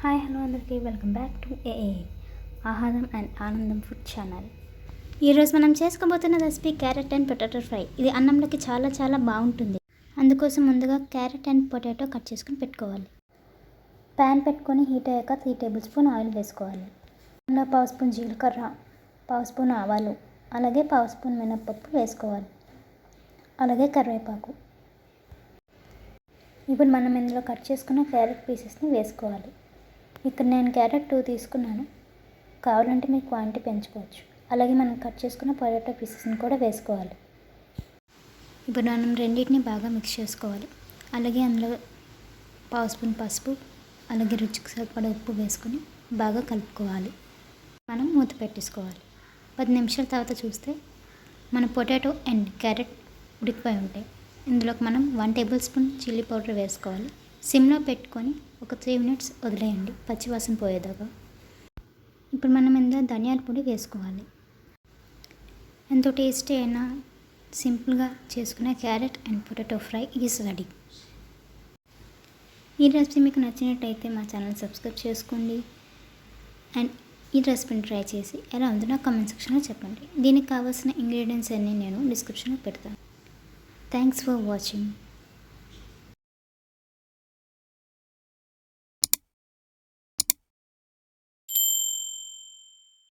Hi hello అందరికీ welcome back to Aaharam and Anandam food channel. ఈరోజు మనం చేసుకోబోతున్న recipe carrot and potato fry. ఇది అన్నంలోకి చాలా బాగుంటుంది. అందుకోసం ముందుగా క్యారెట్ అండ్ పొటాటో కట్ చేసుకుని పెట్టుకోవాలి. ప్యాన్ పెట్టుకొని హీట్ అయ్యాక 3 టేబుల్ స్పూన్ ఆయిల్ వేసుకోవాలి. అందులో 1/2 స్పూన్ జీలకర్ర, 1/2 స్పూన్ ఆవాలు, అలాగే 1/2 స్పూన్ మినప్పప్పు వేసుకోవాలి. అలాగే కరివేపాకు. ఇప్పుడు మనం ఇందులో కట్ చేసుకున్న క్యారెట్ పీసెస్ని వేసుకోవాలి. ఇక్కడ నేను క్యారెట్ 2 తీసుకున్నాను. కావాలంటే మీరు క్వాంటిటీ పెంచుకోవచ్చు. అలాగే మనం కట్ చేసుకున్న పొటాటో పీసెస్ని కూడా వేసుకోవాలి. ఇప్పుడు మనం రెండింటిని బాగా మిక్స్ చేసుకోవాలి. అలాగే అందులో 1/2 స్పూన్ పసుపు, అలాగే రుచికి సరిపడా ఉప్పు వేసుకొని బాగా కలుపుకోవాలి. మనం మూత పెట్టేసుకోవాలి. 10 నిమిషాల తర్వాత చూస్తే మన పొటాటో అండ్ క్యారెట్ ఉడికిపోయి ఉంటాయి. ఇందులోకి మనం 1 టేబుల్ స్పూన్ చిల్లీ పౌడర్ వేసుకోవాలి. సిమ్లో పెట్టుకొని ఒక 3 మినిట్స్ వదిలేయండి, పచ్చివాసన పోయేదాకా. ఇప్పుడు మనం ఇందులో ధనియాల పొడి వేసుకోవాలి. ఎంతో టేస్టీ అయిన సింపుల్గా చేసుకునే carrot and potato fry is ready. ఈ రెసిపీ మీకు నచ్చినట్టయితే మా ఛానల్ సబ్స్క్రైబ్ చేసుకోండి. అండ్ ఈ రెసిపీని ట్రై చేసి ఎలా ఉందో నా కామెంట్ సెక్షన్లో చెప్పండి. దీనికి కావాల్సిన ఇంగ్రీడియంట్స్ అన్నీ నేను డిస్క్రిప్షన్లో పెడతాను. Thanks for watching.